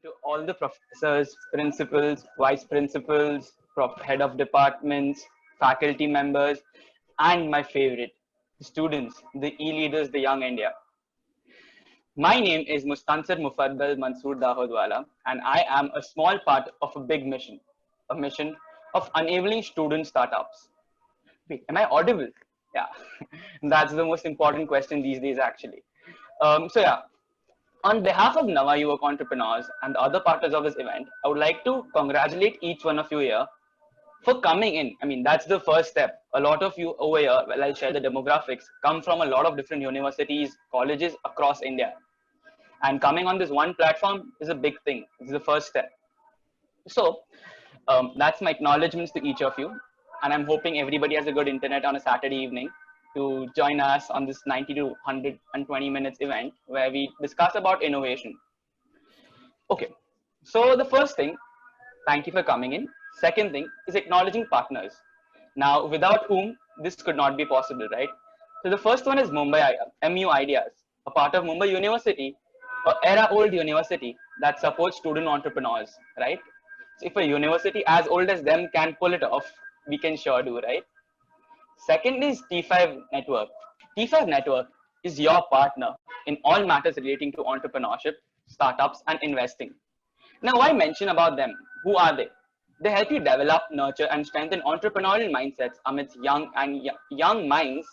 to all the professors, principals, vice principals, head of departments, faculty members, and my favorite, students, the e-leaders, the young India. My name is Mustansir Mufaddal Mansoor Dahodwala, and I am a small part of a big mission, a mission of enabling student startups. Wait, am I audible? Yeah, that's the most important question these days, actually. So, on behalf of Nava Yuvak entrepreneurs and the other partners of this event, I would like to congratulate each one of you here for coming in. I mean, that's the first step. A lot of you over here, well, I'll share the demographics, come from a lot of different universities, colleges across India. And coming on this one platform is a big thing. It's the first step. So that's my acknowledgements to each of you. And I'm hoping everybody has a good internet on a Saturday evening to join us on this 90 to 120 minutes event where we discuss about innovation. Okay, so the first thing, thank you for coming in. Second thing is acknowledging partners. Now, without whom this could not be possible, right? So the first one is Mumbai MU Ideas, a part of Mumbai University, an era-old university that supports student entrepreneurs, right? So if a university as old as them can pull it off, we can sure do, right? Second is T5 Network. T5 Network is your partner in all matters relating to entrepreneurship, startups, and investing. Now, why mention about them? Who are they? They help you develop, nurture, and strengthen entrepreneurial mindsets amidst young minds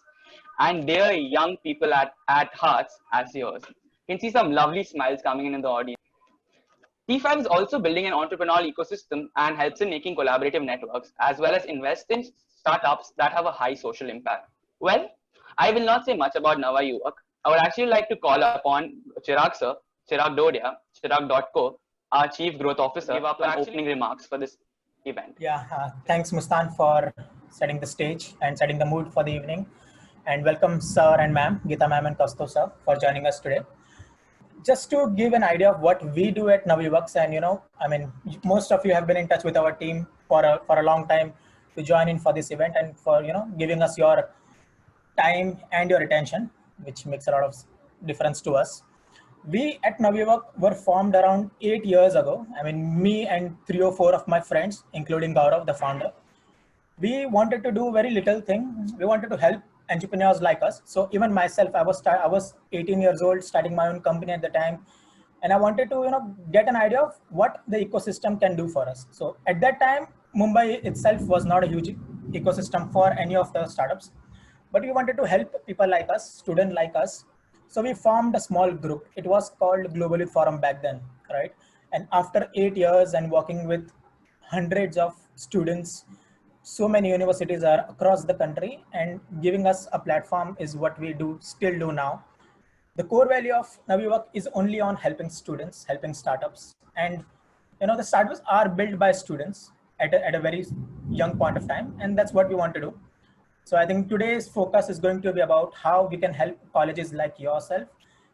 and their young people at hearts as yours. You can see some lovely smiles coming in the audience. T5 is also building an entrepreneurial ecosystem and helps in making collaborative networks as well as invest in startups that have a high social impact. Well, I will not say much about Nava Yuvak. I would actually like to call upon Chirag sir, Chirag Dodia, Chirag.co, our Chief Growth Officer, give up an opening remarks for this event. Yeah, thanks Mustan for setting the stage and setting the mood for the evening. And welcome sir and ma'am, Geeta ma'am and Kaustubh sir for joining us today. Just to give an idea of what we do at Navivux, and I mean, most of you have been in touch with our team for a long time to join in for this event and for giving us your time and your attention, which makes a lot of difference to us. We at Navivux were formed around 8 years ago. I mean, me and 3 or 4 of my friends, including Gaurav, the founder, we wanted to do very little thing. We wanted to help entrepreneurs like us. So even myself, I was 18 years old, starting my own company at the time, and I wanted to get an idea of what the ecosystem can do for us. So at that time, Mumbai itself was not a huge ecosystem for any of the startups, but we wanted to help people like us, students like us. So we formed a small group. It was called Globally Forum back then, right? And after 8 years and working with hundreds of students, so many universities are across the country, and giving us a platform is what we still do now. The core value of Navivux is only on helping students, helping startups. And the startups are built by students at a very young point of time, and that's what we want to do. So I think today's focus is going to be about how we can help colleges like yourself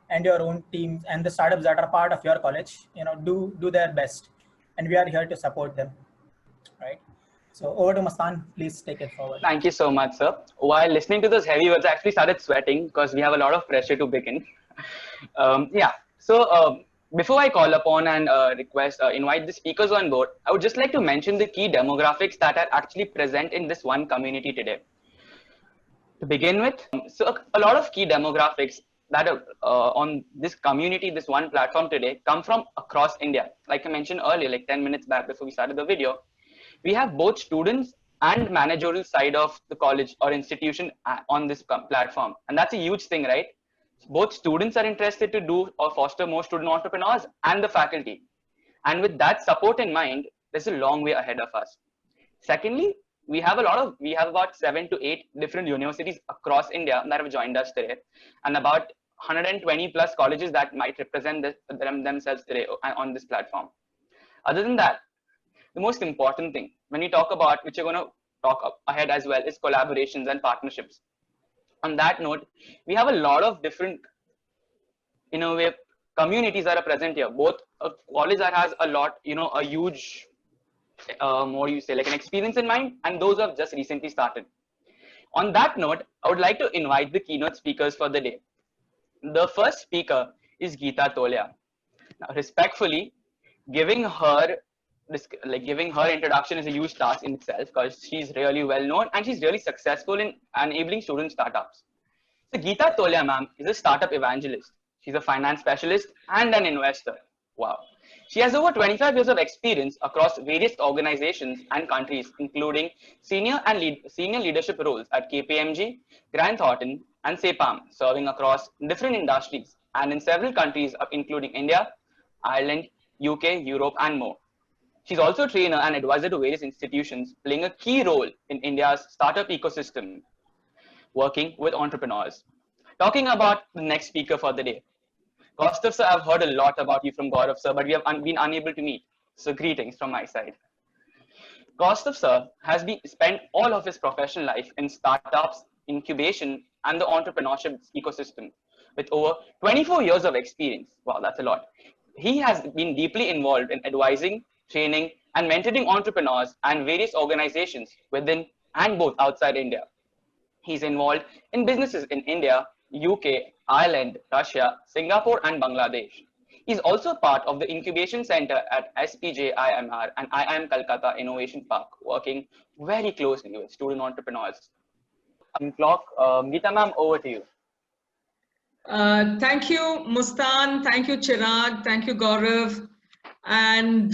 and your own teams and the startups that are part of your college, do their best. And we are here to support them, right? So over to Mastan, please take it forward. Thank you so much, sir. While listening to those heavy words, I actually started sweating because we have a lot of pressure to begin. So before I call upon and invite the speakers on board, I would just like to mention the key demographics that are actually present in this one community today. To begin with, so a lot of key demographics that are on this community, this one platform today, come from across India. Like I mentioned earlier, like 10 minutes back before we started the video, we have both students and managerial side of the college or institution on this platform. And that's a huge thing, right? Both students are interested to do or foster more student entrepreneurs and the faculty. And with that support in mind, there's a long way ahead of us. Secondly, we have about 7 to 8 different universities across India that have joined us today, and about 120 plus colleges that might represent themselves today on this platform. Other than that, the most important thing when we talk about, which you're going to talk ahead as well, is collaborations and partnerships. On that note, we have a lot of different communities that are present here. Both a college that has a lot, a huge like an experience in mind, and those who have just recently started. On that note, I would like to invite the keynote speakers for the day. The first speaker is Geeta Tolia. Now, respectfully, giving her giving her introduction is a huge task in itself because she's really well known and she's really successful in enabling student startups. So Geeta Tolia ma'am is a startup evangelist. She's a finance specialist and an investor. Wow. She has over 25 years of experience across various organizations and countries, including senior leadership roles at KPMG, Grant Thornton, and CEPAM, serving across different industries and in several countries, including India, Ireland, UK, Europe, and more. She's also a trainer and advisor to various institutions, playing a key role in India's startup ecosystem, working with entrepreneurs. Talking about the next speaker for the day. Kaustav sir, I've heard a lot about you from Gaurav sir, but we have been unable to meet. So greetings from my side. Kaustav sir has spent all of his professional life in startups, incubation, and the entrepreneurship ecosystem with over 24 years of experience. Wow, that's a lot. He has been deeply involved in advising, training, and mentoring entrepreneurs and various organizations within and both outside India. He's involved in businesses in India, UK, Ireland, Russia, Singapore, and Bangladesh. He's also part of the Incubation Center at SPJIMR and IIM Kolkata Innovation Park, working very closely with student entrepreneurs. Geeta ma'am, over to you. Thank you, Mustan. Thank you, Chirag. Thank you, Gaurav. And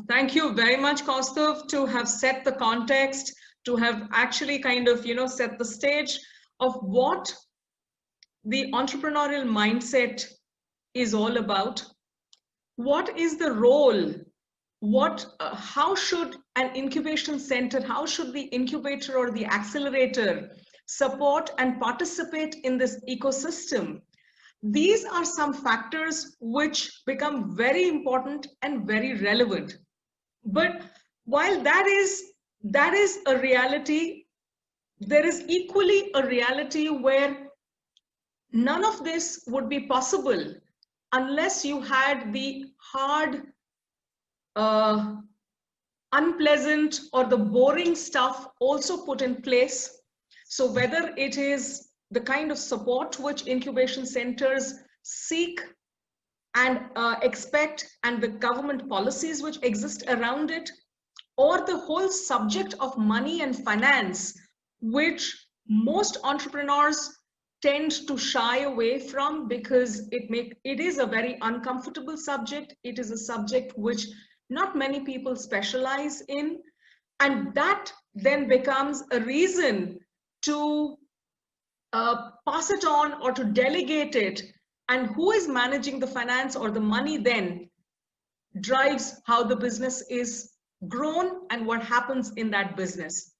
thank you very much, Kaustav, to have set the context, to have actually kind of, set the stage of what the entrepreneurial mindset is all about. What is the role? How should an incubation center, how should the incubator or the accelerator support and participate in this ecosystem? These are some factors which become very important and very relevant. But while that is a reality, there is equally a reality where none of this would be possible unless you had the hard, unpleasant, or the boring stuff also put in place. So whether it is the kind of support which incubation centers seek and expect, and the government policies which exist around it, or the whole subject of money and finance, which most entrepreneurs tend to shy away from because it is a very uncomfortable subject. It is a subject which not many people specialize in, and that then becomes a reason to pass it on or to delegate it, and who is managing the finance or the money then drives how the business is grown and what happens in that business.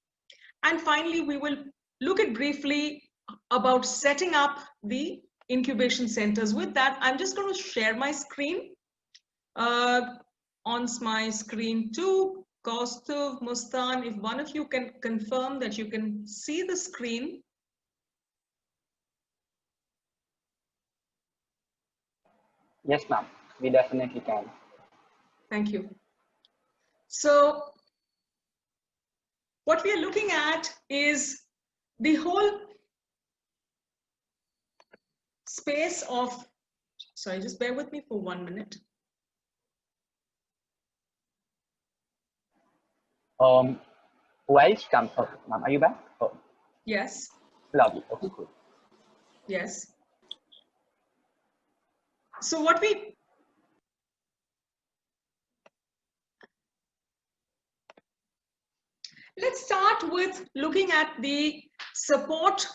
And finally, we will look at briefly about setting up the incubation centers. With that, I'm just going to share my screen. On my screen too, Kaustav, Mustan, if one of you can confirm that you can see the screen. Yes, ma'am. We definitely can. Thank you. So what we are looking at is the whole space of, sorry, just bear with me for 1 minute. While she comes, oh, ma'am, are you back? Oh, Yes. lovely. Okay, cool. Yes. So let's start with looking at the support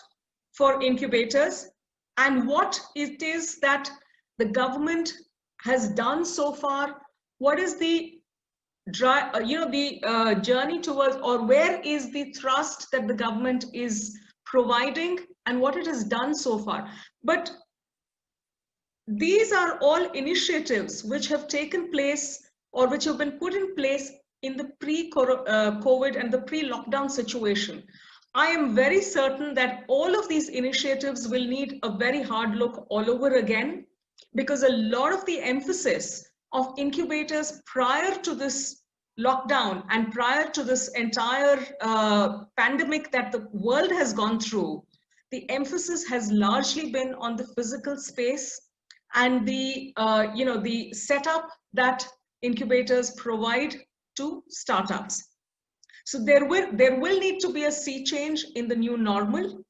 for incubators and what it is that the government has done so far. What is the journey towards, or where is the thrust that the government is providing and what it has done so far. But these are all initiatives which have taken place or which have been put in place in the pre-COVID and the pre-lockdown situation. I am very certain that all of these initiatives will need a very hard look all over again, because a lot of the emphasis of incubators prior to this lockdown and prior to this entire pandemic that the world has gone through, the emphasis has largely been on the physical space and the the setup that incubators provide to startups. So there will need to be a sea change in the new normal.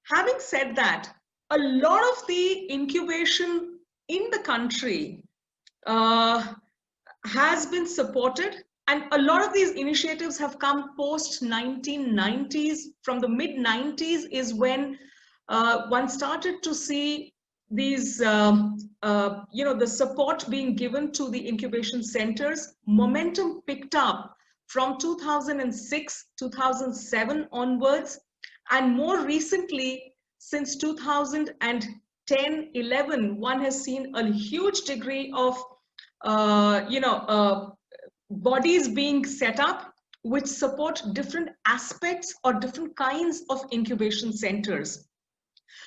Having said that, a lot of the incubation in the country has been supported, and a lot of these initiatives have come post 1990s. From the mid 90s is when one started to see these the support being given to the incubation centers. Momentum picked up from 2006 2007 onwards, and more recently since 2010-11 one has seen a huge degree of bodies being set up which support different aspects or different kinds of incubation centers.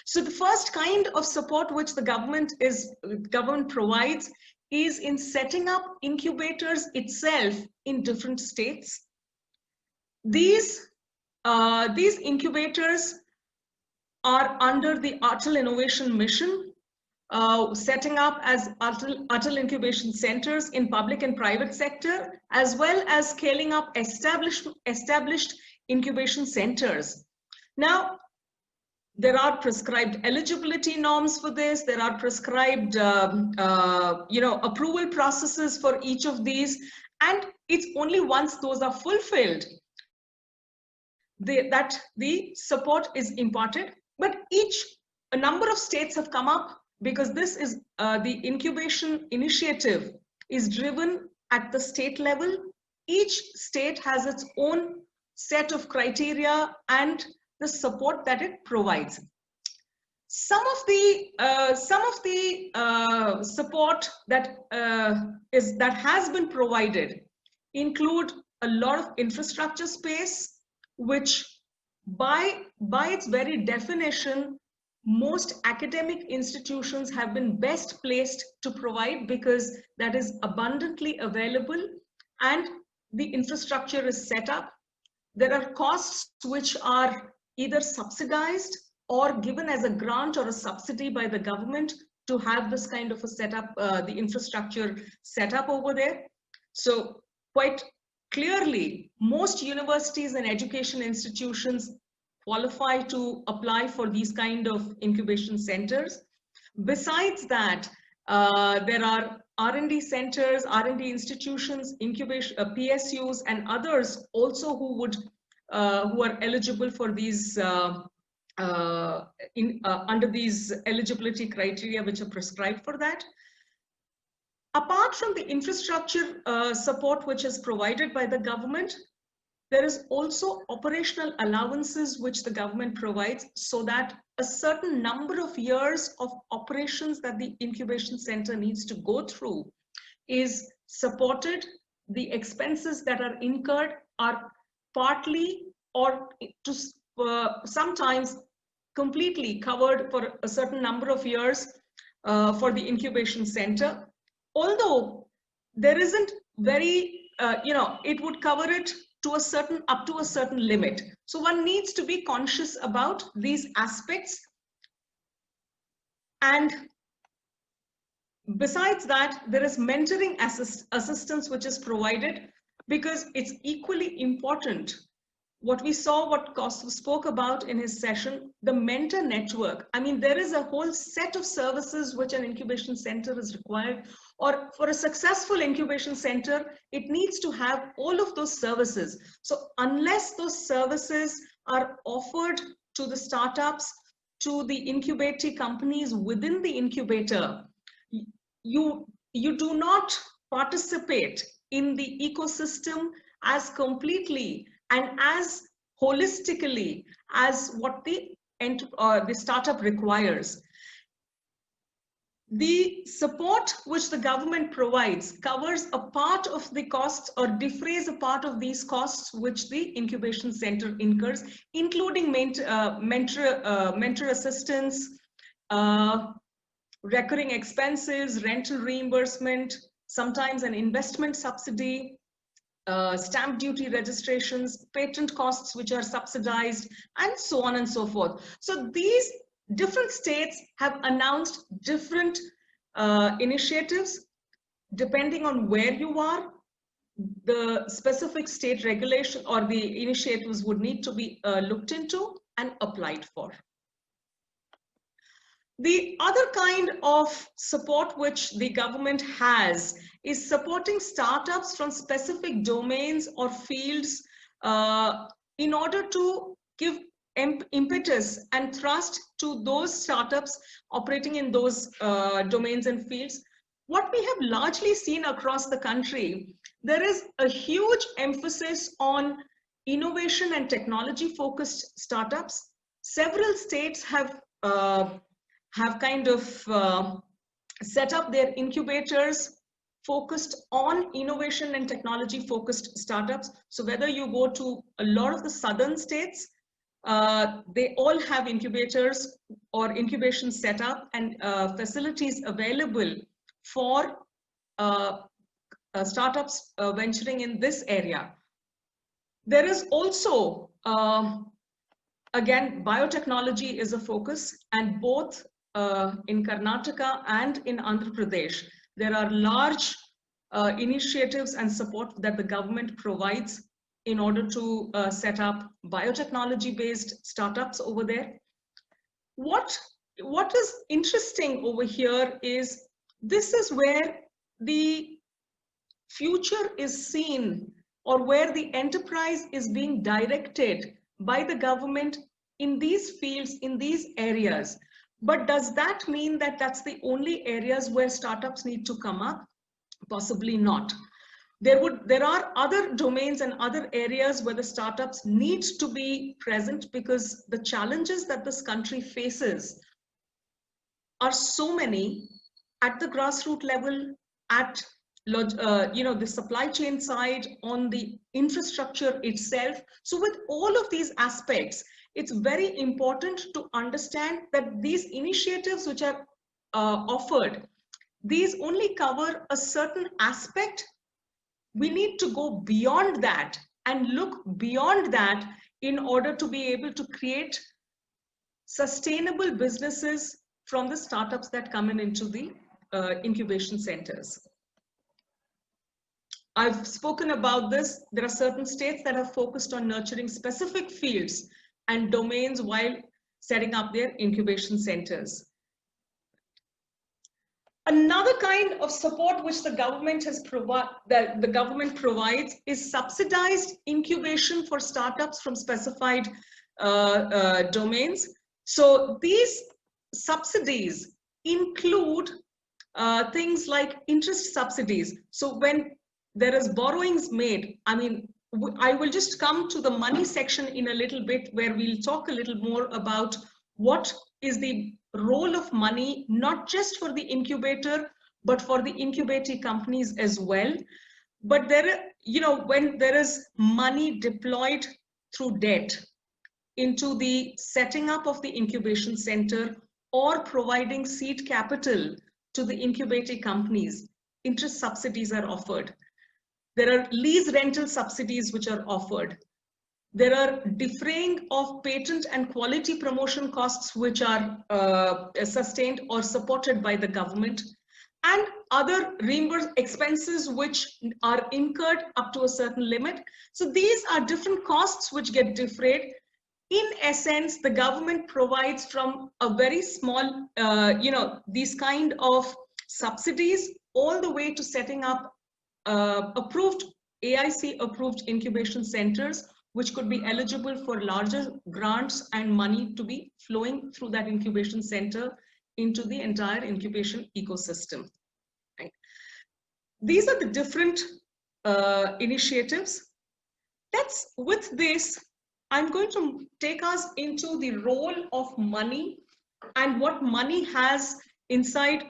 So the first kind of support which the government provides is in setting up incubators itself in different states. These incubators are under the Atal Innovation Mission, setting up as Atal Incubation Centers in public and private sector, as well as scaling up established incubation centers. Now, there are prescribed eligibility norms for this. There are prescribed, approval processes for each of these, and it's only once those are fulfilled that the support is imparted. But a number of states have come up, because this is the incubation initiative is driven at the state level. Each state has its own set of criteria and the support that it provides. Some of the support that has been provided include a lot of infrastructure space, which by its very definition, most academic institutions have been best placed to provide, because that is abundantly available and the infrastructure is set up. There are costs which are either subsidized or given as a grant or a subsidy by the government to have this kind of a setup, the infrastructure set up over there. So quite clearly, most universities and education institutions qualify to apply for these kind of incubation centers. Besides that, there are R&D centers, R&D institutions, incubation PSUs, and others also who are eligible for these under these eligibility criteria which are prescribed for that. Apart from the infrastructure support which is provided by the government, there is also operational allowances which the government provides, so that a certain number of years of operations that the incubation center needs to go through is supported. The expenses that are incurred are partly or sometimes completely covered for a certain number of years for the incubation center. Although there isn't very, it would cover it to up to a certain limit. So one needs to be conscious about these aspects. And besides that, there is mentoring assistance which is provided, because it's equally important. What we saw, what Kaustubh spoke about in his session, the mentor network. I mean, there is a whole set of services which an incubation center is required, or for a successful incubation center, it needs to have all of those services. So unless those services are offered to the startups, to the incubating companies within the incubator, you do not participate in the ecosystem as completely and as holistically as what the startup requires. The support which the government provides covers a part of the costs or defrays a part of these costs which the incubation center incurs, including mentor assistance, recurring expenses, rental reimbursement, sometimes an investment subsidy, stamp duty registrations, patent costs which are subsidized, and so on and so forth. So these different states have announced different initiatives. depending on where you are, the specific state regulation or the initiatives would need to be looked into and applied for. The other kind of support which the government has is supporting startups from specific domains or fields in order to give impetus and thrust to those startups operating in those domains and fields. What we have largely seen across the country, there is a huge emphasis on innovation and technology focused startups. Several states have kind of set up their incubators focused on innovation and technology focused startups. So whether you go to a lot of the southern states, they all have incubators or incubation set up and facilities available for startups venturing in this area. There is also, again, biotechnology is a focus, and both in Karnataka and in Andhra Pradesh, there are large initiatives and support that the government provides in order to set up biotechnology-based startups over there. What is interesting over here is this is where the future is seen, or where the enterprise is being directed by the government in these fields, in these areas. But does that mean that that's the only areas where startups need to come up? Possibly not. There are other domains and other areas where the startups need to be present, because the challenges that this country faces are so many at the grassroots level, at the supply chain side, on the infrastructure itself. So with all of these aspects, it's very important to understand that these initiatives which are offered, these only cover a certain aspect. We need to go beyond that and look beyond that in order to be able to create sustainable businesses from the startups that come into the incubation centers. I've spoken about this. There are certain states that have focused on nurturing specific fields and domains while setting up their incubation centers. Another kind of support which the government provides is subsidized incubation for startups from specified domains. So these subsidies include things like interest subsidies. So when there is borrowings made, I mean, I will just come to the money section in a little bit, where we'll talk a little more about what is the role of money, not just for the incubator, but for the incubating companies as well. But when there is money deployed through debt into the setting up of the incubation center or providing seed capital to the incubating companies, interest subsidies are offered. There are lease rental subsidies which are offered. There are defraying of patent and quality promotion costs which are sustained or supported by the government, and other reimbursed expenses which are incurred up to a certain limit. So these are different costs which get defrayed. In essence, the government provides from a very small, these kind of subsidies all the way to setting up approved AIC approved incubation centers, which could be eligible for larger grants and money to be flowing through that incubation center into the entire incubation ecosystem. Right? These are the different initiatives. With this, I'm going to take us into the role of money and what money has inside.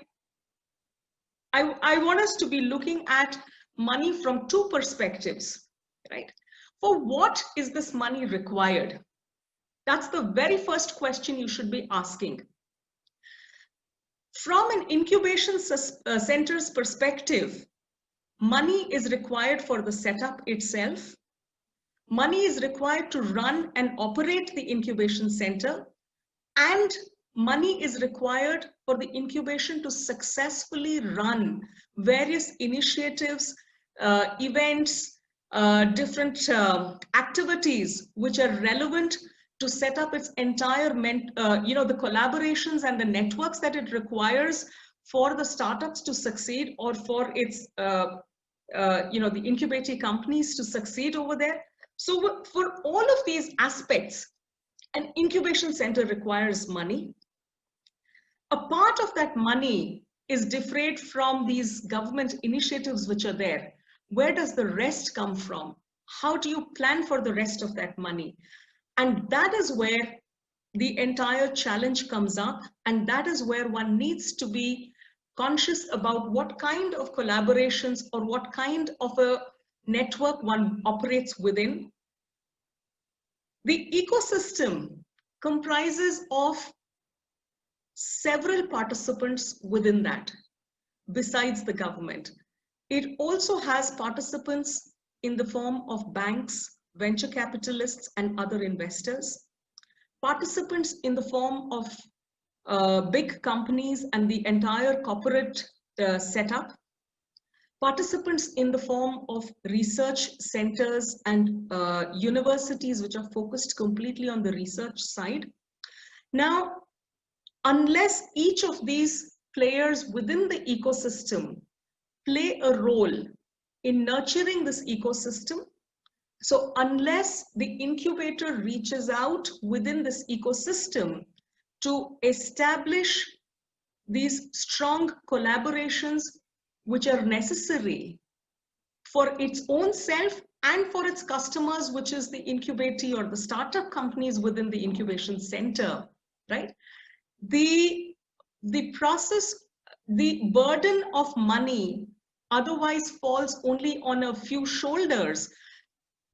I want us to be looking at money from two perspectives, right? For what is this money required? That's the very first question you should be asking. From an incubation center's perspective, money is required for the setup itself. Money is required to run and operate the incubation center, and money is required for the incubation to successfully run various initiatives, events, different activities which are relevant to set up its entire, the collaborations and the networks that it requires for the startups to succeed, or for its, the incubating companies to succeed over there. So for all of these aspects, an incubation center requires money. A part of that money is defrayed from these government initiatives which are there. Where does the rest come from? How do you plan for the rest of that money? And that is where the entire challenge comes up. And that is where one needs to be conscious about what kind of collaborations or what kind of a network one operates within. The ecosystem comprises of several participants within that, besides the government. It also has participants in the form of banks, venture capitalists, and other investors, participants in the form of big companies and the entire corporate setup, participants in the form of research centers and universities which are focused completely on the research side. Now, unless each of these players within the ecosystem play a role in nurturing this ecosystem, so unless the incubator reaches out within this ecosystem to establish these strong collaborations which are necessary for its own self and for its customers, which is the incubatee or the startup companies within the incubation center, right? The process, the burden of money otherwise falls only on a few shoulders.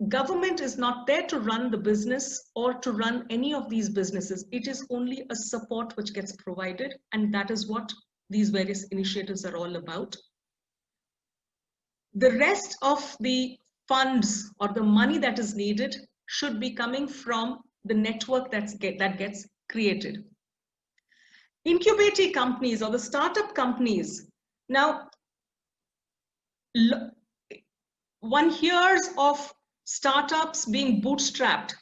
Government is not there to run the business or to run any of these businesses. It is only a support which gets provided, and that is what these various initiatives are all about. The rest of the funds or the money that is needed should be coming from the network that gets created. Incubating companies or the startup companies. Now, one hears of startups being bootstrapped.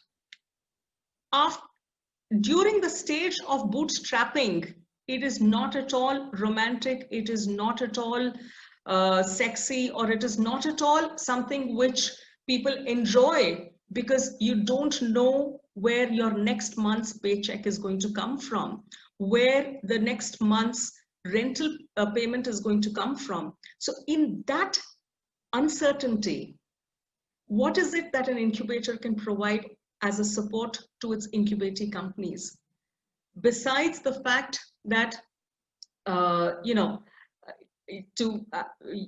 During the stage of bootstrapping, it is not at all romantic, it is not at all sexy, or it is not at all something which people enjoy, because you don't know where your next month's paycheck is going to come from, where the next month's rental payment is going to come from. So in that uncertainty, what is it that an incubator can provide as a support to its incubating companies? Besides the fact that,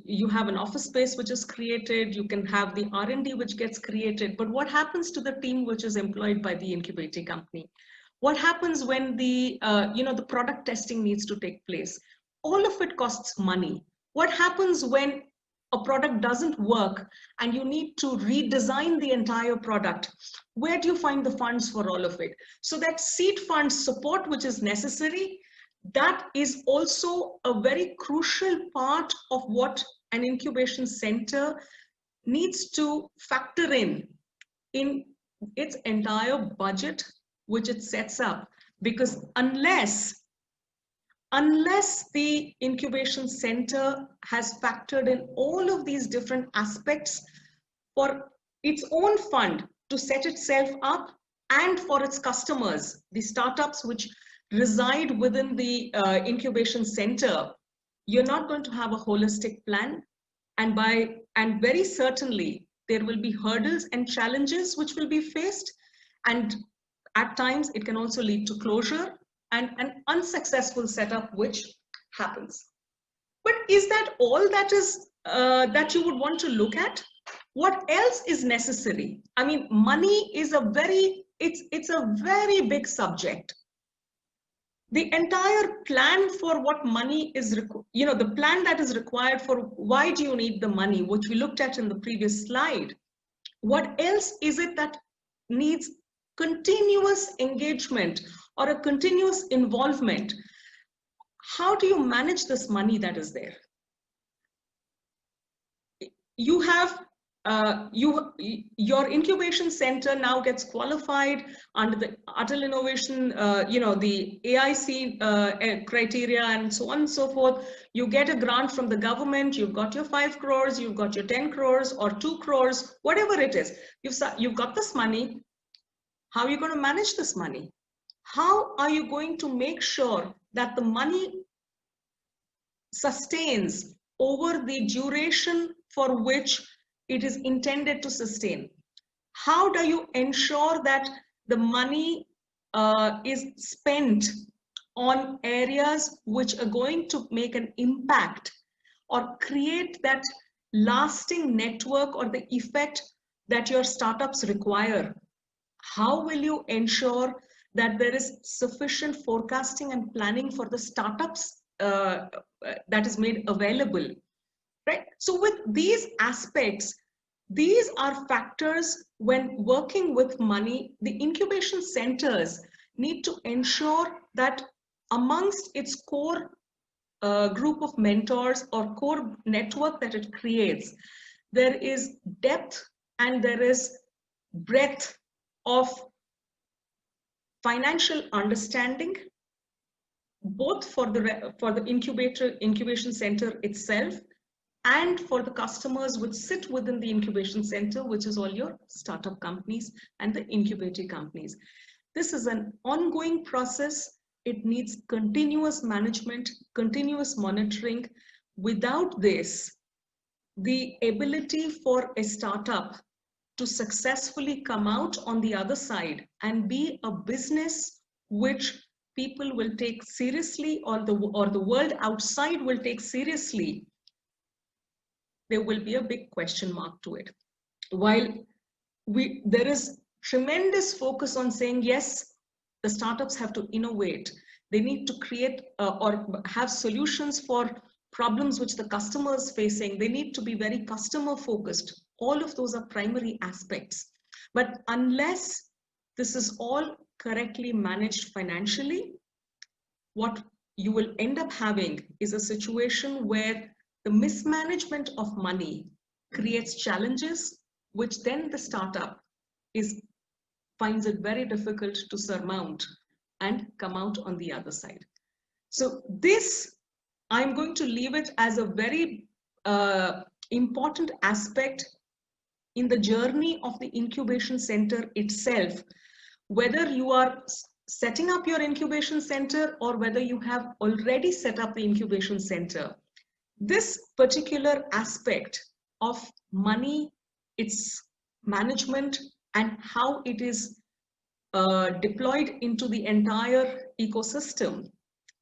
you have an office space which is created, you can have the R&D which gets created, but what happens to the team which is employed by the incubating company? What happens when the product testing needs to take place? All of it costs money. What happens when a product doesn't work and you need to redesign the entire product? Where do you find the funds for all of it? So that seed fund support which is necessary, that is also a very crucial part of what an incubation center needs to factor in its entire budget which it sets up. Because unless the incubation center has factored in all of these different aspects for its own fund to set itself up, and for its customers, the startups which reside within the incubation center, you're not going to have a holistic plan. And very certainly there will be hurdles and challenges which will be faced, and at times it can also lead to closure and an unsuccessful setup which happens. But is that all that is that you would want to look at? What else is necessary? I mean, money is it's a very big subject. The entire plan for what money is, the plan that is required for why do you need the money, which we looked at in the previous slide. What else is it that needs continuous engagement or a continuous involvement, how do you manage this money that is there? You have your incubation center now gets qualified under the Atal Innovation, the AIC criteria and so on and so forth. You get a grant from the government, you've got your 5 crores, you've got your 10 crores or 2 crores, whatever it is. You've got this money. How are you going to manage this money? How are you going to make sure that the money sustains over the duration for which it is intended to sustain? How do you ensure that the money is spent on areas which are going to make an impact or create that lasting network or the effect that your startups require? How will you ensure that there is sufficient forecasting and planning for the startups that is made available? Right? So with these aspects, these are factors when working with money. The incubation centers need to ensure that amongst its core group of mentors or core network that it creates, there is depth and there is breadth of financial understanding, both for the incubation center itself and for the customers which sit within the incubation center, which is all your startup companies and the incubator companies. This is an ongoing process. It needs continuous management, continuous monitoring. Without this, the ability for a startup to successfully come out on the other side and be a business which people will take seriously, or the world outside will take seriously, there will be a big question mark to it. While there is tremendous focus on saying, yes, the startups have to innovate. They need to create or have solutions for problems which the customer is facing. They need to be very customer focused. All of those are primary aspects. But unless this is all correctly managed financially, what you will end up having is a situation where the mismanagement of money creates challenges, which then the startup finds it very difficult to surmount and come out on the other side. So this, I'm going to leave it as a very important aspect in the journey of the incubation center itself. Whether you are setting up your incubation center or whether you have already set up the incubation center, this particular aspect of money, its management, and how it is deployed into the entire ecosystem,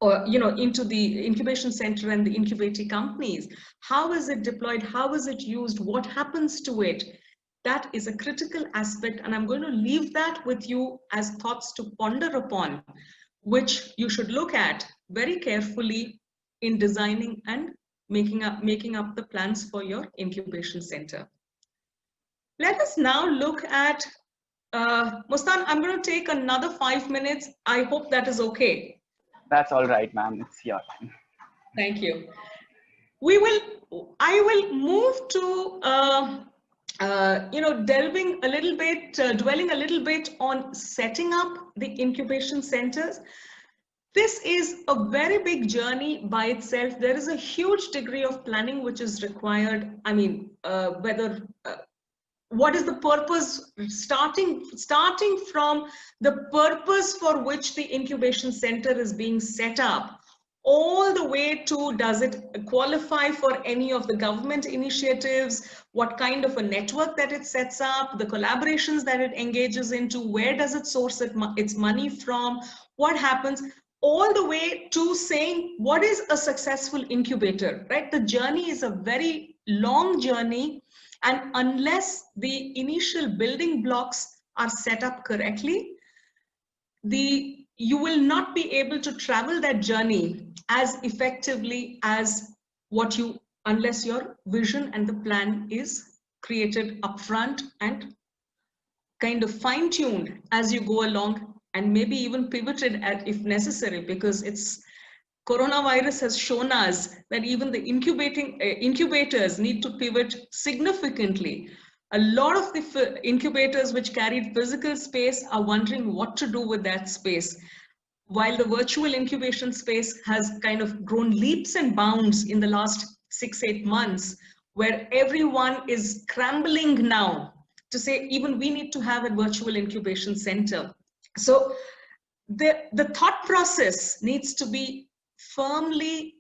or into the incubation center and the incubator companies. How is it deployed? How is it used? What happens to it? That is a critical aspect, and I'm going to leave that with you as thoughts to ponder upon, which you should look at very carefully in designing and making up the plans for your incubation center. Let us now look at Mustan. I'm going to take another 5 minutes. I hope that is okay. That's all right, ma'am. It's your time. Thank you. I will move to delving a little bit, dwelling a little bit on setting up the incubation centers. This is a very big journey by itself. There is a huge degree of planning which is required. I mean, what is the purpose, starting from the purpose for which the incubation center is being set up, all the way to, does it qualify for any of the government initiatives, what kind of a network that it sets up, the collaborations that it engages into, where does it source its money from, what happens, all the way to saying what is a successful incubator, right? The journey is a very long journey, and unless the initial building blocks are set up correctly, you will not be able to travel that journey as effectively as unless your vision and the plan is created upfront and kind of fine-tuned as you go along, and maybe even pivoted if necessary, because coronavirus has shown us that even the incubators need to pivot significantly. A lot of the incubators which carried physical space are wondering what to do with that space, while the virtual incubation space has kind of grown leaps and bounds in the last 6-8 months, where everyone is scrambling now to say, even we need to have a virtual incubation center. So the thought process needs to be firmly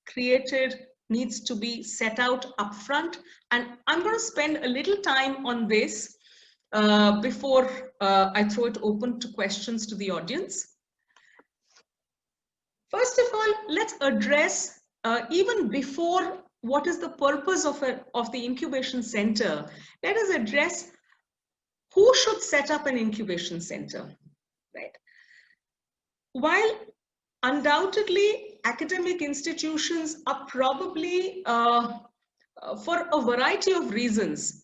created, needs to be set out upfront. And I'm going to spend a little time on this before I throw it open to questions to the audience. First of all, let's address, even before what is the purpose of the incubation center, let us address who should set up an incubation center, right? While undoubtedly academic institutions are probably, for a variety of reasons,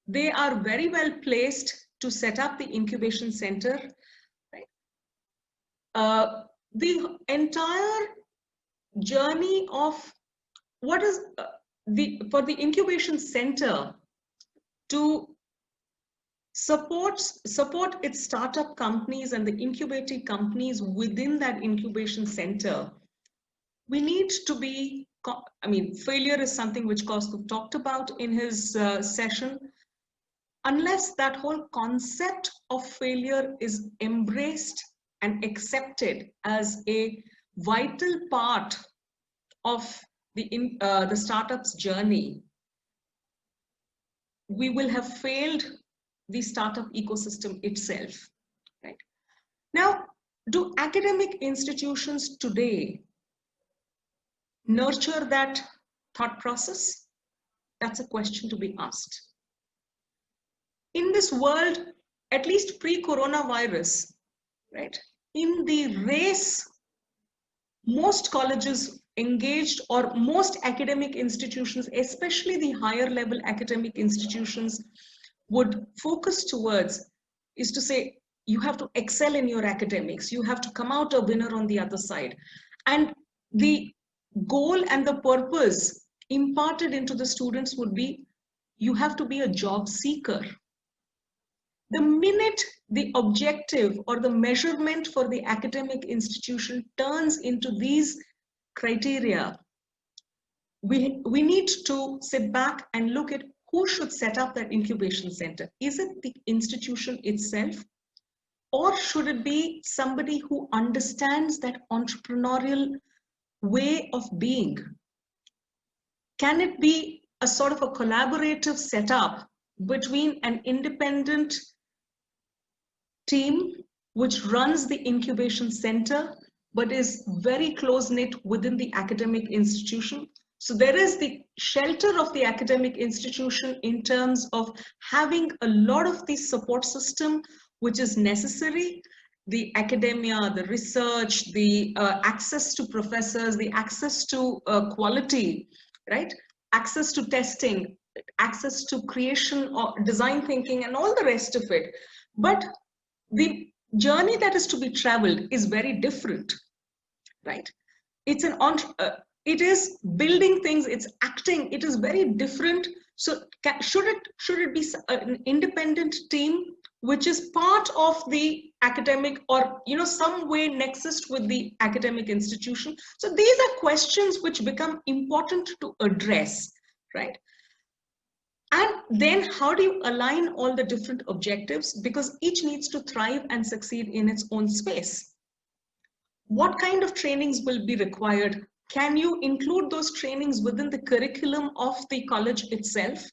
they are very well placed to set up the incubation center, right? The entire journey of what is for the incubation center to support its startup companies and the incubating companies within that incubation center, we need to be, I mean, failure is something which Kaustuv talked about in his session. Unless that whole concept of failure is embraced and accepted as a vital part of the startup's journey, we will have failed the startup ecosystem itself, right? Now, do academic institutions today nurture that thought process? That's a question to be asked. In this world, at least pre-coronavirus, right, in the race, most colleges engaged, or most academic institutions, especially the higher level academic institutions, would focus towards is to say, you have to excel in your academics, you have to come out a winner on the other side. And the goal and the purpose imparted into the students would be, you have to be a job seeker. The minute the objective or the measurement for the academic institution turns into these criteria, we need to sit back and look at who should set up that incubation center. Is it the institution itself, or should it be somebody who understands that entrepreneurial way of being? Can it be a sort of a collaborative setup between an independent team which runs the incubation center but is very close-knit within the academic institution? So there is the shelter of the academic institution in terms of having a lot of the support system which is necessary, the academia, the research, the access to professors, the access to quality, right? Access to testing, access to creation or design thinking and all the rest of it. But the journey that is to be traveled is very different, right? It's it is building things, it's acting, it is very different. So should it be an independent team which is part of the academic, or some way nexus with the academic institution? So these are questions which become important to address, right? And then how do you align all the different objectives, because each needs to thrive and succeed in its own space? What kind of trainings will be required? Can you include those trainings within the curriculum of the college itself?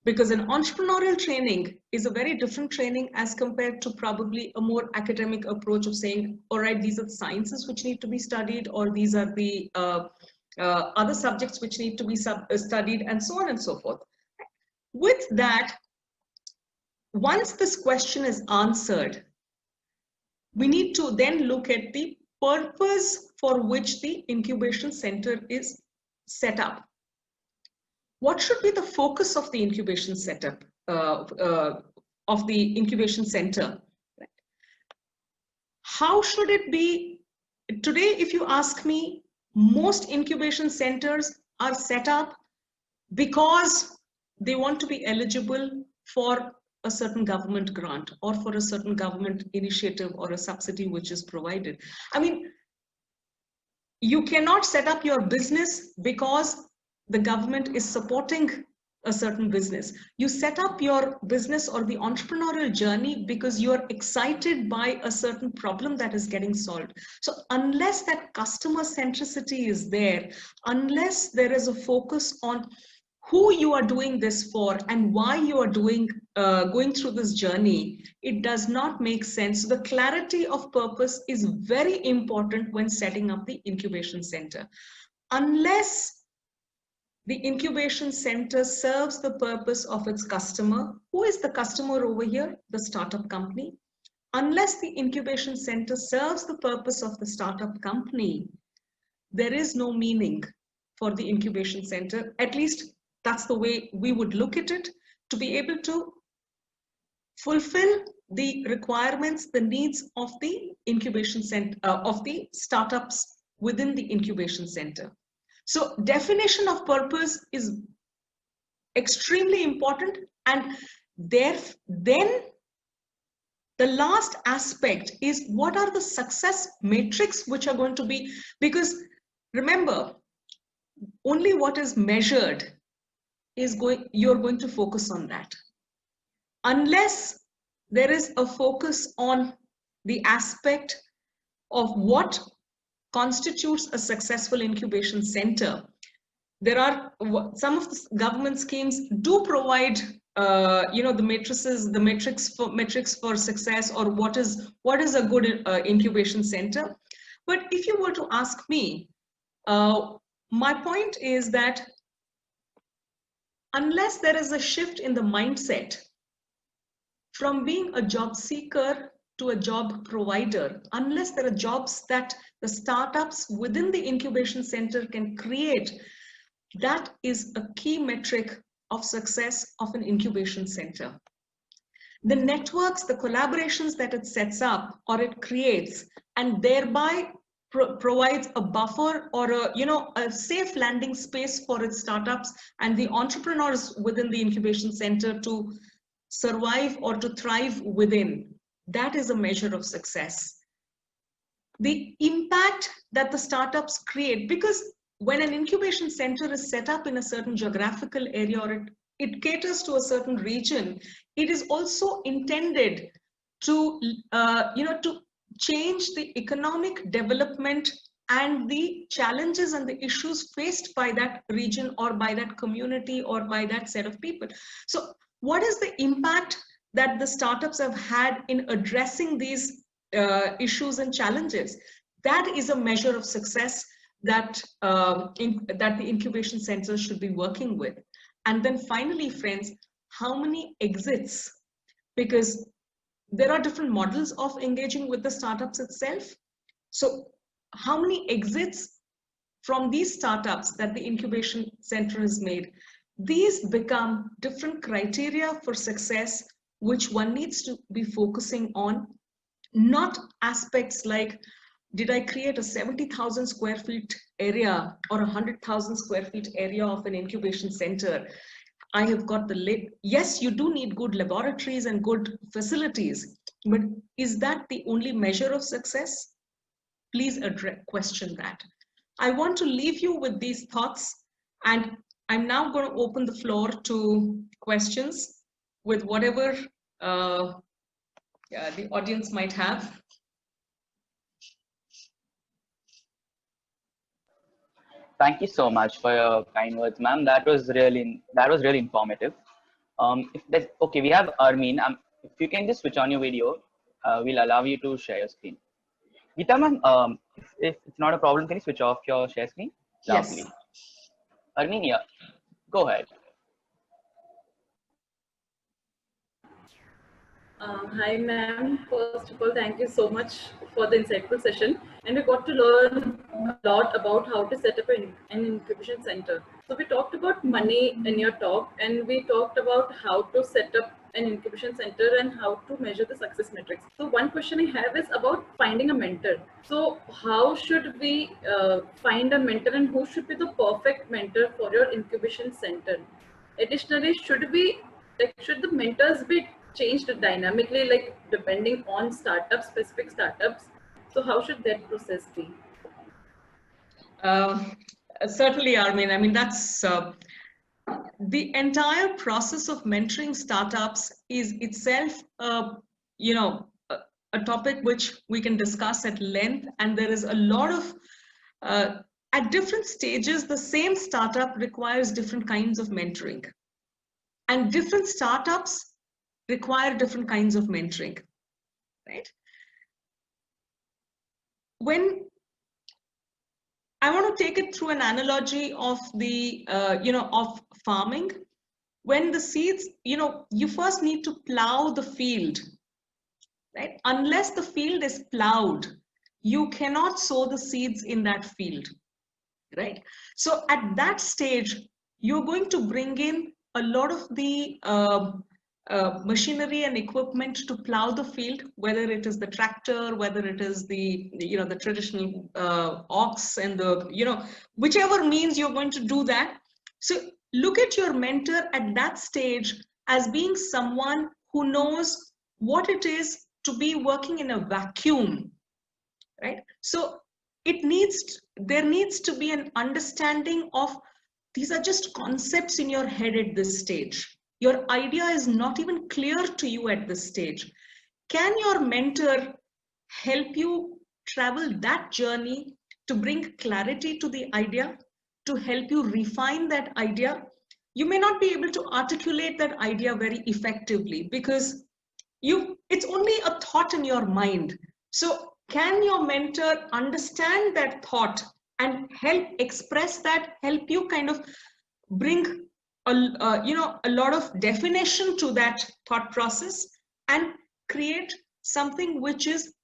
Because an entrepreneurial training is a very different training as compared to probably a more academic approach of saying, all right, these are the sciences which need to be studied, or these are the other subjects which need to be studied, and so on and so forth. With that, once this question is answered, we need to then look at the purpose for which the incubation center is set up. What should be the focus of the incubation setup of the incubation center. How should it be? Today, if you ask me, most incubation centers are set up because they want to be eligible for a certain government grant or for a certain government initiative or a subsidy which is provided. I mean, you cannot set up your business because the government is supporting a certain business. You set up your business or the entrepreneurial journey because you are excited by a certain problem that is getting solved. So unless that customer centricity is there, unless there is a focus on who you are doing this for and why you are going through this journey, it does not make sense. So the clarity of purpose is very important when setting up the incubation center. Unless the incubation center serves the purpose of its customer. Who is the customer over here? The startup company. Unless the incubation center serves the purpose of the startup company, there is no meaning for the incubation center. At least that's the way we would look at it, to be able to fulfill the requirements, the needs of the incubation center, of the startups within the incubation center. So definition of purpose is extremely important, and then the last aspect is what are the success metrics which are going to be, because remember, only what is measured is you're going to focus on that. Unless there is a focus on the aspect of what constitutes a successful incubation center. There are some of the government schemes do provide the matrices, the metrics for success, or what is a good incubation center. But if you were to ask me, my point is that unless there is a shift in the mindset from being a job seeker to a job provider, unless there are jobs that the startups within the incubation center can create, that is a key metric of success of an incubation center. The networks, the collaborations that it sets up or it creates, and thereby provides a buffer or a safe landing space for its startups and the entrepreneurs within the incubation center to survive or to thrive within. That is a measure of success. The impact that the startups create, because when an incubation center is set up in a certain geographical area or it caters to a certain region, it is also intended to to change the economic development and the challenges and the issues faced by that region or by that community or by that set of people. So what is the impact that the startups have had in addressing these issues and challenges? That is a measure of success that that the incubation centers should be working with. And then finally, friends, how many exits? Because there are different models of engaging with the startups itself. So how many exits from these startups that the incubation center has made? These become different criteria for success, which one needs to be focusing on, not aspects like, did I create a 70,000 square feet area or 100,000 square feet area of an incubation center? I have got the yes, you do need good laboratories and good facilities, but is that the only measure of success? Please question that. I want to leave you with these thoughts, and I'm now going to open the floor to questions with whatever the audience might have. Thank you so much for your kind words, ma'am. That was really informative. Okay, we have Armin. If you can just switch on your video, we'll allow you to share your screen. Geeta, ma'am, if it's not a problem, can you switch off your share screen? Yes. Lovely. Armin, yeah, go ahead. Hi, ma'am. First of all, thank you so much for the insightful session. And we got to learn a lot about how to set up an incubation center. So we talked about money in your talk, and we talked about how to set up an incubation center and how to measure the success metrics. So one question I have is about finding a mentor. So how should we find a mentor, and who should be the perfect mentor for your incubation center? Additionally, should the mentors be changed dynamically, like depending on specific startups? So how should that process be? Certainly, Armin. I mean, that's the entire process of mentoring startups is itself, a topic which we can discuss at length. And there is a lot of, at different stages, the same startup requires different kinds of mentoring. And different startups require different kinds of mentoring, right? When I want to take it through an analogy of the, of farming. When the seeds, you first need to plow the field, right? Unless the field is plowed, you cannot sow the seeds in that field, right? So at that stage, you're going to bring in a lot of the machinery and equipment to plow the field, whether it is the tractor, whether it is the, the traditional ox and the, whichever means you're going to do that. So look at your mentor at that stage as being someone who knows what it is to be working in a vacuum, right? So there needs to be an understanding of, these are just concepts in your head at this stage. Your idea is not even clear to you at this stage. Can your mentor help you travel that journey to bring clarity to the idea, to help you refine that idea? You may not be able to articulate that idea very effectively because it's only a thought in your mind. So can your mentor understand that thought and help express that, help you kind of bring a lot of definition to that thought process and create something which is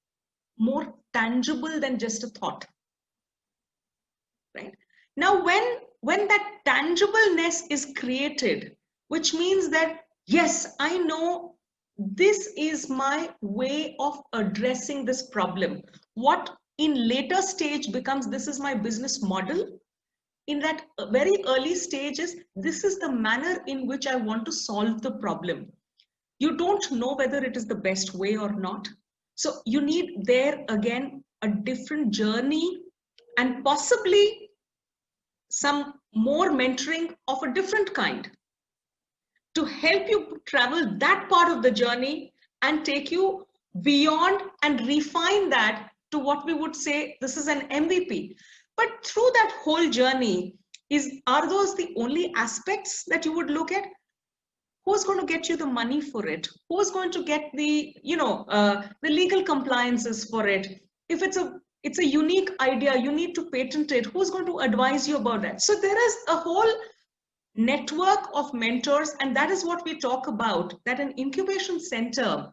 more tangible than just a thought, right? Now, when that tangibleness is created, which means that, yes, I know this is my way of addressing this problem. What in later stage becomes, this is my business model. In that very early stages, this is the manner in which I want to solve the problem. You don't know whether it is the best way or not. So you need there again a different journey and possibly some more mentoring of a different kind to help you travel that part of the journey and take you beyond and refine that to what we would say this is an MVP. But through that whole journey, are those the only aspects that you would look at? Who's going to get you the money for it? Who's going to get the, the legal compliances for it? If it's a unique idea, you need to patent it. Who's going to advise you about that? So there is a whole network of mentors, and that is what we talk about, that an incubation center,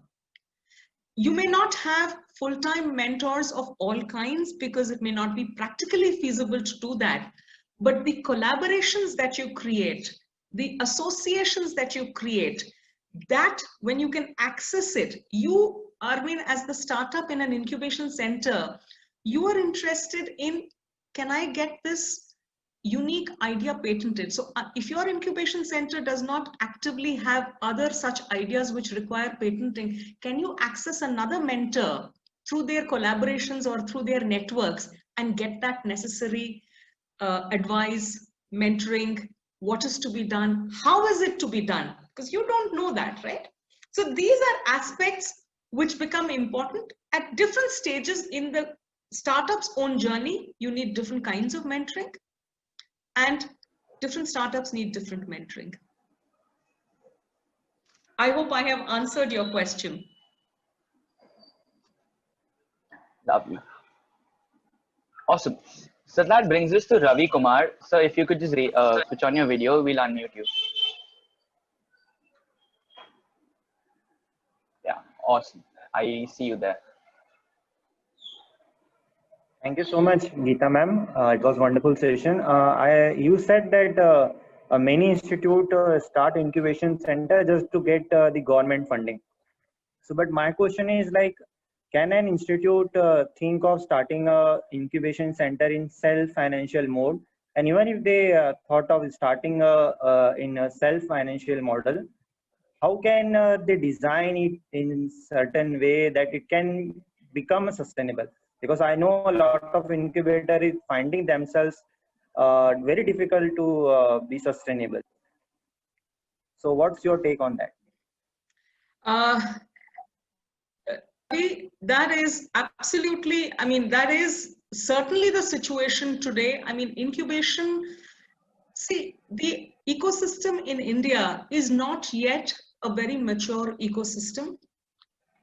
you may not have full-time mentors of all kinds because it may not be practically feasible to do that. But the collaborations that you create, the associations that you create, that when you can access it, you, Armin, as the startup in an incubation center, you are interested in, can I get this unique idea patented? So if your incubation center does not actively have other such ideas which require patenting, can you access another mentor through their collaborations or through their networks and get that necessary advice, mentoring, what is to be done, how is it to be done? Because you don't know that, right? So these are aspects which become important at different stages in the startup's own journey. You need different kinds of mentoring, and different startups need different mentoring. I hope I have answered your question. Lovely. Awesome. So that brings us to Ravi Kumar. So if you could just switch on your video, we'll unmute you. Yeah, awesome. I see you there. Thank you so much, Geeta ma'am. It was a wonderful session. You said that many institute start incubation center just to get the government funding. So, but my question is like, can an institute think of starting a incubation center in self-financial mode? And even if they thought of starting in a self-financial model, how can they design it in certain way that it can become sustainable? Because I know a lot of incubator is finding themselves very difficult to be sustainable. So, what's your take on that? Uh, that is absolutely, I mean, that is certainly the situation today. I mean, incubation, see, the ecosystem in India is not yet a very mature ecosystem.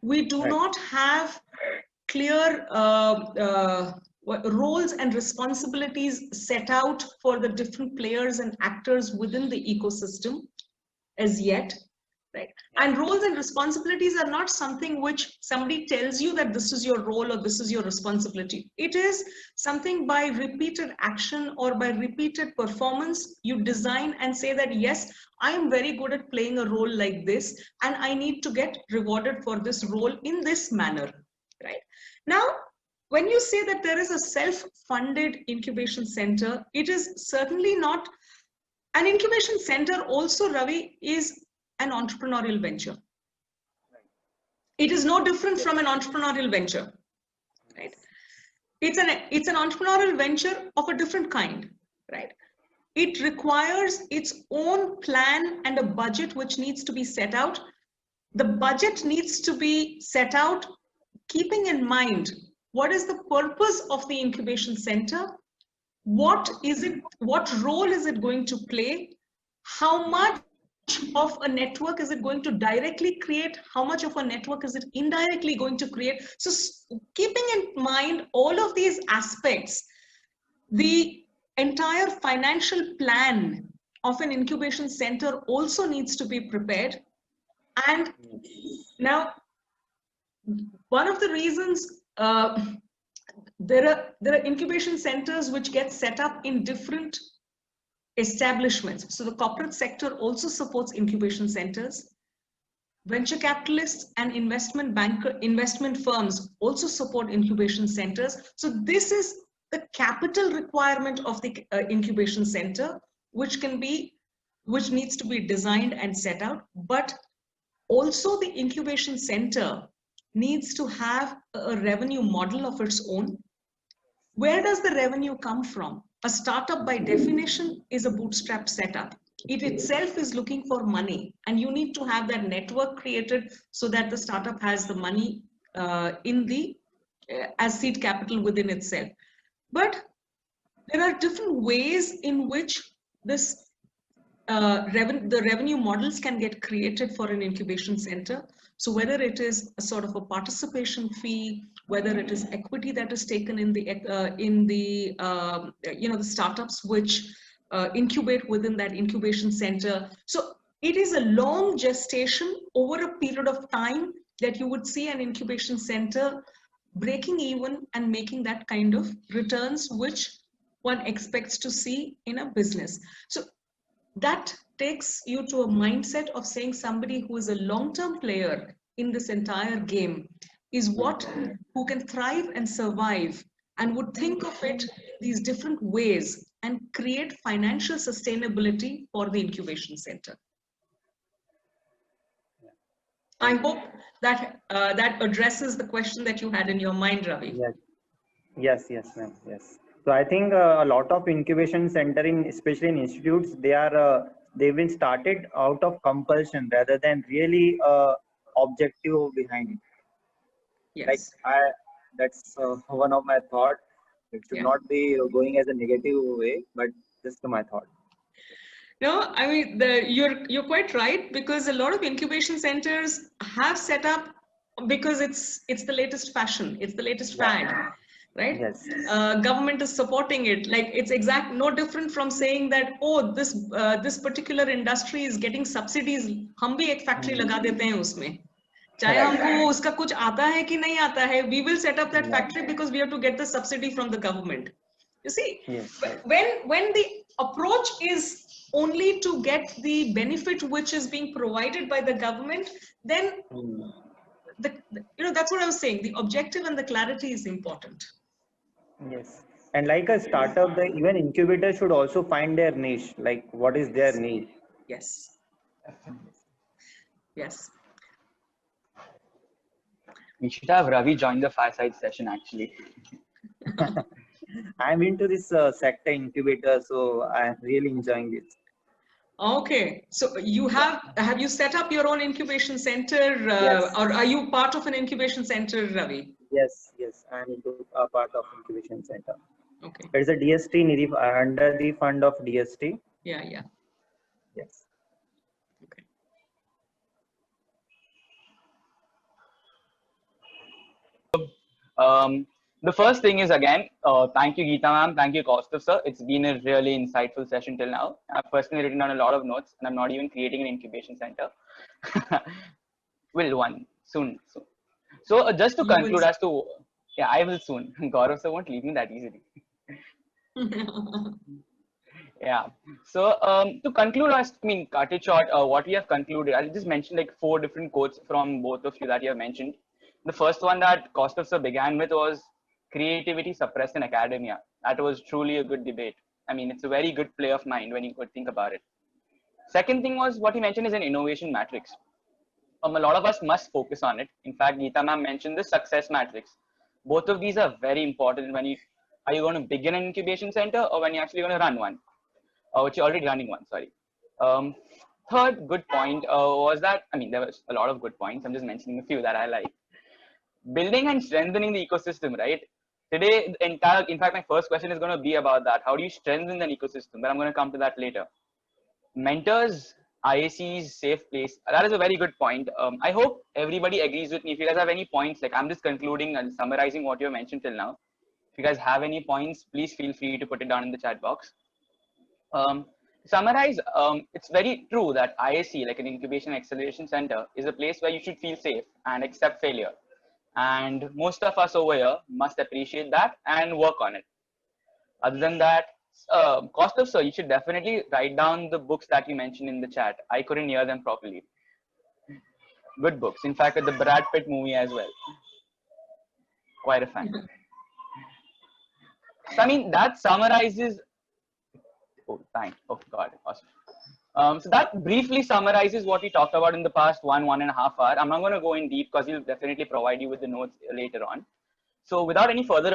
We do Right. not have clear roles and responsibilities set out for the different players and actors within the ecosystem as yet. Right. And roles and responsibilities are not something which somebody tells you that this is your role or this is your responsibility. It is something by repeated action or by repeated performance, you design and say that, yes, I am very good at playing a role like this, and I need to get rewarded for this role in this manner. Right. Now, when you say that there is a self-funded incubation center, it is certainly not. An incubation center also, Ravi, is an entrepreneurial venture. It is no different from an entrepreneurial venture, right? It's an entrepreneurial venture of a different kind, right? It requires its own plan and a budget which needs to be set out. The budget needs to be set out keeping in mind what is the purpose of the incubation center, what is it, what role is it going to play, how much of a network is it going to directly create, how much of a network is it indirectly going to create. So keeping in mind all of these aspects, the entire financial plan of an incubation center also needs to be prepared. And now, one of the reasons there are incubation centers which get set up in different establishments. So the corporate sector also supports incubation centers. Venture capitalists and investment firms also support incubation centers. So this is the capital requirement of the incubation center, which needs to be designed and set out. But also the incubation center needs to have a revenue model of its own. Where does the revenue come from? A startup by definition is a bootstrap setup. It itself is looking for money, and you need to have that network created so that the startup has the money as seed capital within itself. But there are different ways in which this the revenue models can get created for an incubation center. So whether it is a sort of a participation fee, whether it is equity that is taken in the startups which incubate within that incubation center. So it is a long gestation over a period of time that you would see an incubation center breaking even and making that kind of returns which one expects to see in a business. So that takes you to a mindset of saying somebody who is a long-term player in this entire game is who can thrive and survive and would think of it these different ways and create financial sustainability for the incubation center. I hope that that addresses the question that you had in your mind, Ravi. Yes, ma'am. Yes. So I think a lot of incubation center especially in institutes, they've been started out of compulsion rather than really objective behind it. Yes. Like that's one of my thought. It should not be going as a negative way, but just my thought. No, I mean you're quite right, because a lot of incubation centers have set up because it's the latest fashion, it's the latest fad, right? Yes. Government is supporting it. Like it's no different from saying that, oh, this particular industry is getting subsidies. हम भी एक factory लगा देते हैं उसमें. चाहे हमको उसका कुछ आता है कि नहीं आता है, we will set up that factory because we have to get the subsidy from the government. You see, when the approach is only to get the benefit which is being provided by the government, then that's what I was saying. The objective and the clarity is important. Yes. And like a startup, the even incubator should also find their niche, like what is their niche. Yes. Yes. We should have Ravi join the fireside session actually. I'm into this sector incubator, so I'm really enjoying this. Okay, so you have you set up your own incubation center, Yes. or are you part of an incubation center, Ravi? Yes, I'm into a part of incubation center. Okay. There's a DST under the fund of DST. Yeah. Yes. Okay. The first thing is again, thank you Geeta ma'am, thank you Kaustav sir. It's been a really insightful session till now. I've personally written down a lot of notes and I'm not even creating an incubation center. Will one soon. So just to conclude as to, yeah, I will soon. Gaurav sir won't leave me that easily. Yeah. So to conclude, cut it short. What we have concluded, I'll just mention like 4 different quotes from both of you that you have mentioned. The first one that Kaustav sir began with was creativity suppressed in academia. That was truly a good debate. I mean, it's a very good play of mind when you could think about it. Second thing was what he mentioned is an innovation matrix. A lot of us must focus on it. In fact, Geeta ma'am mentioned the success matrix. Both of these are very important when are you going to begin an incubation center or when you're actually going to run one, which you're already running one, sorry. Third good point was that, there was a lot of good points. I'm just mentioning a few that I like. Building and strengthening the ecosystem, right? Today, in fact, my first question is going to be about that. How do you strengthen an ecosystem? But I'm going to come to that later. Mentors, IACs, safe place. That is a very good point. I hope everybody agrees with me. If you guys have any points, like I'm just concluding and summarizing what you mentioned till now. If you guys have any points, please feel free to put it down in the chat box. Summarize, it's very true that IAC, like an incubation acceleration center, is a place where you should feel safe and accept failure. And most of us over here must appreciate that and work on it. Other than that, Kaustav sir, you should definitely write down the books that you mentioned in the chat. I couldn't hear them properly. Good books. In fact, the Brad Pitt movie as well. Quite a fan. So, that summarizes. Oh, thanks. Oh, God. Awesome. So that briefly summarizes what we talked about in the past 1.5 hours. I'm not going to go in deep because he'll definitely provide you with the notes later on. So without any further